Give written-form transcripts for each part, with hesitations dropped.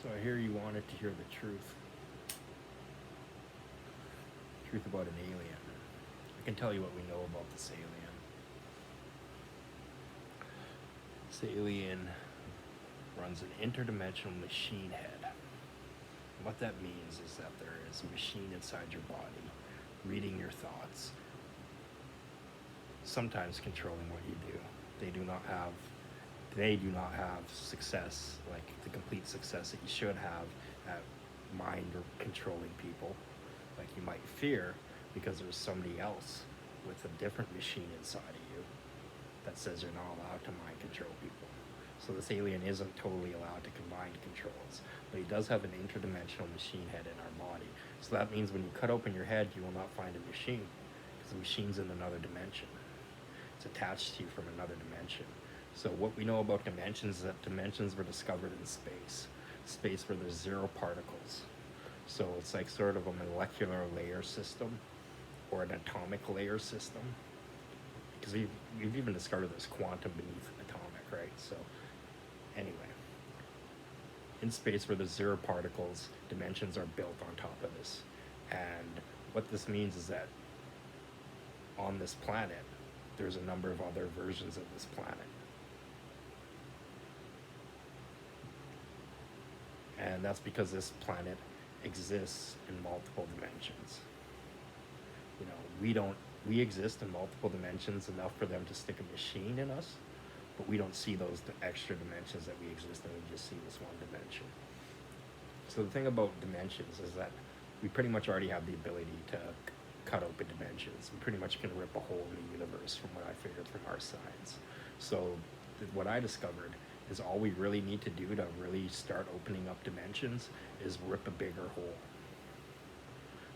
So I hear you wanted to hear the truth. Truth about an alien. I can tell you what we know about this alien. This alien runs an interdimensional machine head. What that means is that there is a machine inside your body reading your thoughts, sometimes controlling what you do. They do not have success, like the complete success that you should have at mind or controlling people, like you might fear, because there's somebody else with a different machine inside of you that says you're not allowed to mind control people. So this alien isn't totally allowed to mind controls, but he does have an interdimensional machine head in our body. So that means when you cut open your head, you will not find a machine, because the machine's in another dimension. It's attached to you from another dimension. So what we know about dimensions is that dimensions were discovered in space where there's zero particles. So it's like sort of a molecular layer system or an atomic layer system, because we've even discovered there's quantum beneath atomic, right? So anyway, in space where there's zero particles, dimensions are built on top of this. And what this means is that on this planet, there's a number of other versions of this planet. And that's because this planet exists in multiple dimensions. You know, we exist in multiple dimensions enough for them to stick a machine in us, but we don't see those extra dimensions that we exist in. We just see this one dimension. So the thing about dimensions is that we pretty much already have the ability to cut open dimensions. We pretty much can rip a hole in the universe, from what I figured from our science. So what I discovered is all we really need to do to really start opening up dimensions is rip a bigger hole.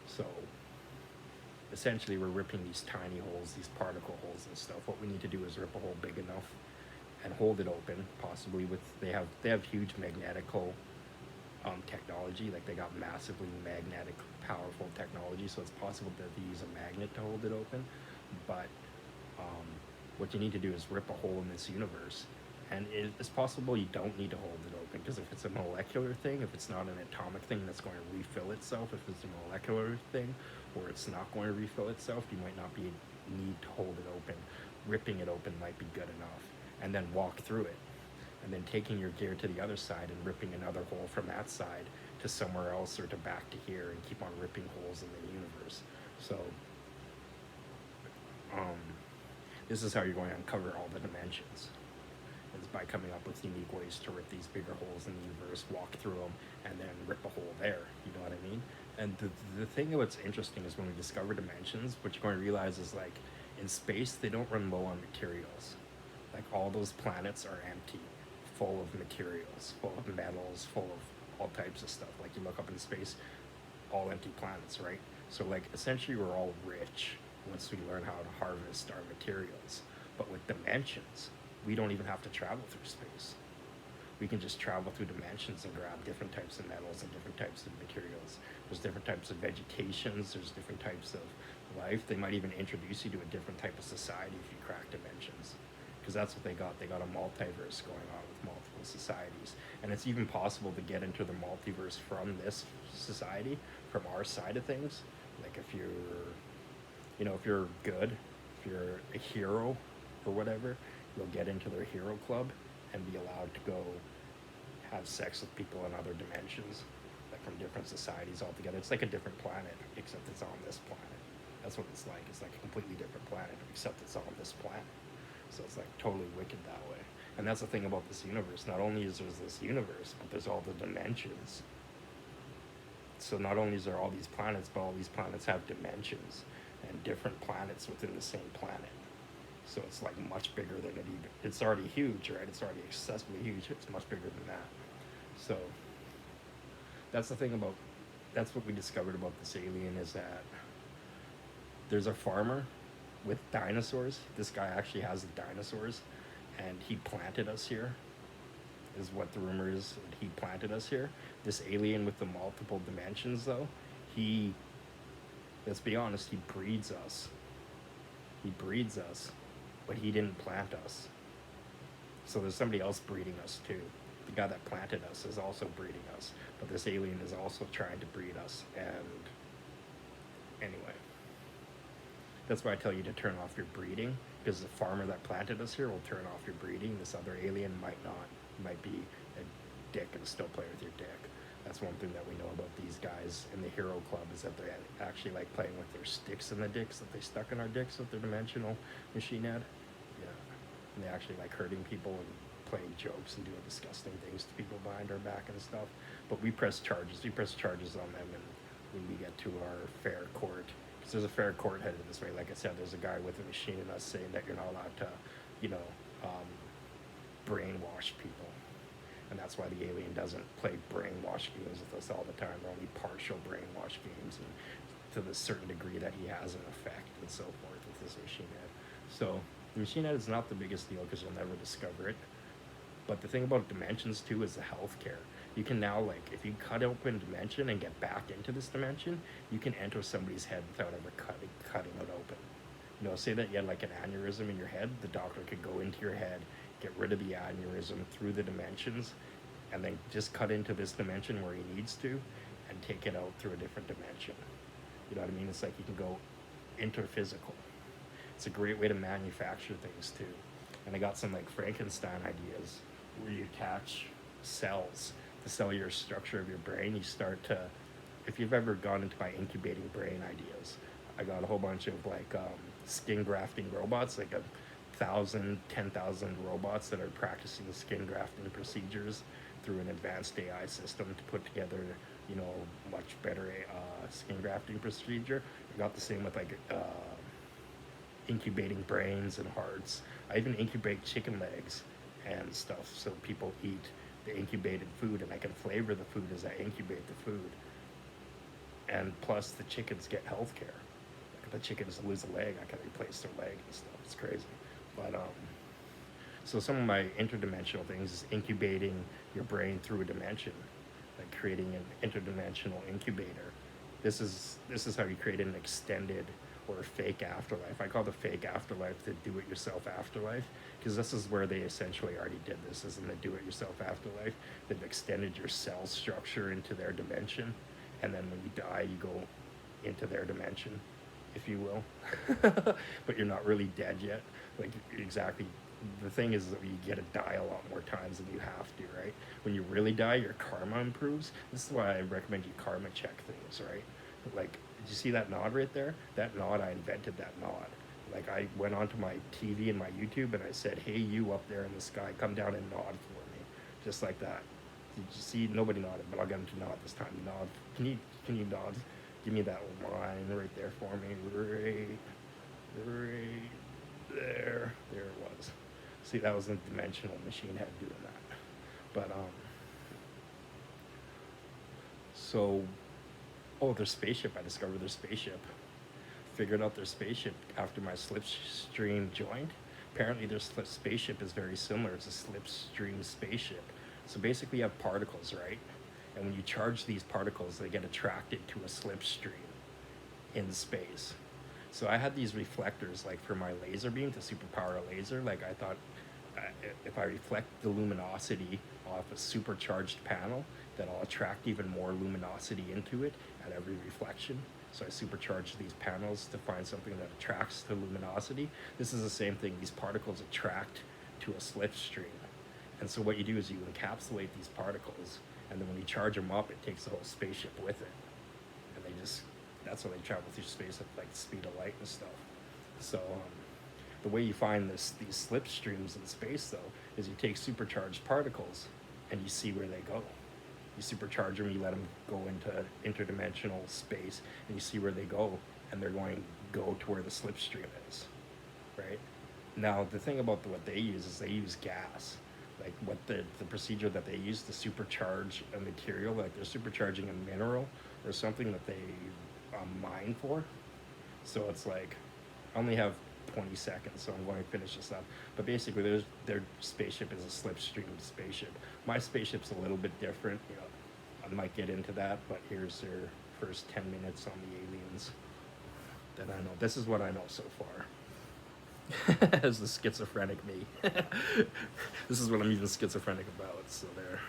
So essentially we're ripping these tiny holes, these particle holes and stuff. What we need to do is rip a hole big enough and hold it open, possibly with, they have huge magnetical technology, like they got massively magnetic powerful technology, so it's possible that they use a magnet to hold it open. But what you need to do is rip a hole in this universe. And it's possible you don't need to hold it open, because if it's a molecular thing, if it's not an atomic thing that's going to refill itself, if it's a molecular thing where it's not going to refill itself, you might not need to hold it open. Ripping it open might be good enough, and then walk through it, and then taking your gear to the other side and ripping another hole from that side to somewhere else, or to back to here, and keep on ripping holes in the universe. So this is how you're going to uncover all the dimensions, is by coming up with unique ways to rip these bigger holes in the universe, walk through them, and then rip a hole there. You know what I mean? And the thing what's interesting is when we discover dimensions, what you're going to realize is, like, in space, they don't run low on materials. Like, all those planets are empty, full of materials, full of metals, full of all types of stuff. Like, you look up in space, all empty planets, right? So, like, essentially we're all rich once we learn how to harvest our materials. But with dimensions, we don't even have to travel through space. We can just travel through dimensions and grab different types of metals and different types of materials. There's different types of vegetations, there's different types of life. They might even introduce you to a different type of society if you crack dimensions. Because that's what they got. They got a multiverse going on with multiple societies. And it's even possible to get into the multiverse from this society, from our side of things. Like, if you're good, if you're a hero or whatever, you'll get into their hero club and be allowed to go have sex with people in other dimensions, like from different societies altogether. It's like a different planet, except it's on this planet. That's what it's like. It's like a completely different planet, except it's on this planet. So it's like totally wicked that way. And that's the thing about this universe. Not only is there this universe, but there's all the dimensions. So not only is there all these planets, but all these planets have dimensions and different planets within the same planet. So it's like much bigger than it even, it's already huge, right? It's already excessively huge. It's much bigger than that. So that's the thing about, that's what we discovered about this alien, is that there's a farmer with dinosaurs. This guy actually has the dinosaurs, and he planted us here, is what the rumor is. He planted us here. This alien with the multiple dimensions, though, let's be honest, he breeds us. He breeds us, but he didn't plant us. So there's somebody else breeding us too. the guy that planted us is also breeding us, but this alien is also trying to breed us. And anyway, that's why I tell you to turn off your breeding, because the farmer that planted us here will turn off your breeding. This other alien might not. You might be a dick and still play with your dick. That's one thing that we know about these guys in the Hero Club, is that they actually like playing with their sticks in the dicks that they stuck in our dicks with their dimensional machine head. Yeah. And they actually like hurting people and playing jokes and doing disgusting things to people behind our back and stuff. But we press charges. We press charges on them, and when we get to our fair court, because there's a fair court headed this way. Like I said, there's a guy with a machine and us saying that you're not allowed to, you know, brainwash people. And that's why the alien doesn't play brainwash games with us all the time. They're only partial brainwash games, and to the certain degree that he has an effect and so forth with his machine head. So the machine head is not the biggest deal because you'll never discover it. But the thing about dimensions too is the healthcare. You can now, like, if you cut open dimension and get back into this dimension, you can enter somebody's head without ever cutting it open. You know, say that you had like an aneurysm in your head, the doctor could go into your head, get rid of the aneurysm through the dimensions, and then just cut into this dimension where he needs to and take it out through a different dimension. You know what I mean? It's like you can go interphysical. It's a great way to manufacture things too. And I got some like Frankenstein ideas where you attach cells, the cellular structure of your brain. You start to, if you've ever gone into my incubating brain ideas, I got a whole bunch of like skin grafting robots, like 10,000 robots that are practicing skin grafting procedures through an advanced AI system to put together, you know, much better skin grafting procedure. I got the same with like incubating brains and hearts. I even incubate chicken legs and stuff so people eat the incubated food, and I can flavor the food as I incubate the food. And plus the chickens get health care. Like if the chickens lose a leg, I can replace their leg and stuff. It's crazy. But so some of my interdimensional things is incubating your brain through a dimension, like creating an interdimensional incubator. This is how you create an extended or a fake afterlife. I call the fake afterlife the do-it-yourself afterlife, because this is where they essentially already did this, is in the do-it-yourself afterlife. They've extended your cell structure into their dimension, and then when you die, you go into their dimension, if you will. But you're not really dead yet. Like, exactly. The thing is that you get to die a lot more times than you have to, right? When you really die, your karma improves. This is why I recommend you karma check things, right? Like, did you see that nod right there? That nod, I invented that nod. Like, I went onto my TV and my YouTube and I said, hey, you up there in the sky, come down and nod for me. Just like that. Did you see? Nobody nodded, but I'll get them to nod this time. Nod. Can you nod? Give me that line right there for me. Right there. There it was. See, that was a dimensional machine head doing that. But, so, oh, their spaceship. I discovered their spaceship. Figured out their spaceship after my slipstream joined. Apparently their spaceship is very similar. It's a slipstream spaceship. So basically you have particles, right? And when you charge these particles, they get attracted to a slipstream in space. So I had these reflectors, like for my laser beam to superpower a laser. Like I thought, if I reflect the luminosity off a supercharged panel, that I'll attract even more luminosity into it at every reflection. So I supercharge these panels to find something that attracts to luminosity. This is the same thing. These particles attract to a slipstream. And so what you do is you encapsulate these particles, and then when you charge them up, it takes the whole spaceship with it. And they just, that's how they travel through space at like the speed of light and stuff. So the way you find these slipstreams in space, though, is you take supercharged particles and you see where they go. You supercharge them, you let them go into interdimensional space, and you see where they go, and they're going to go to where the slipstream is, right? Now, the thing about what they use is they use gas. Like what the procedure that they use to supercharge a material, like they're supercharging a mineral or something that they mine for. So it's like, I only have 20 seconds, so I'm going to finish this up. But basically, their spaceship is a slipstream spaceship. My spaceship's a little bit different. You know, I might get into that, but here's their first 10 minutes on the aliens that I know. This is what I know so far. as the schizophrenic me. This is what I'm even schizophrenic about. So there.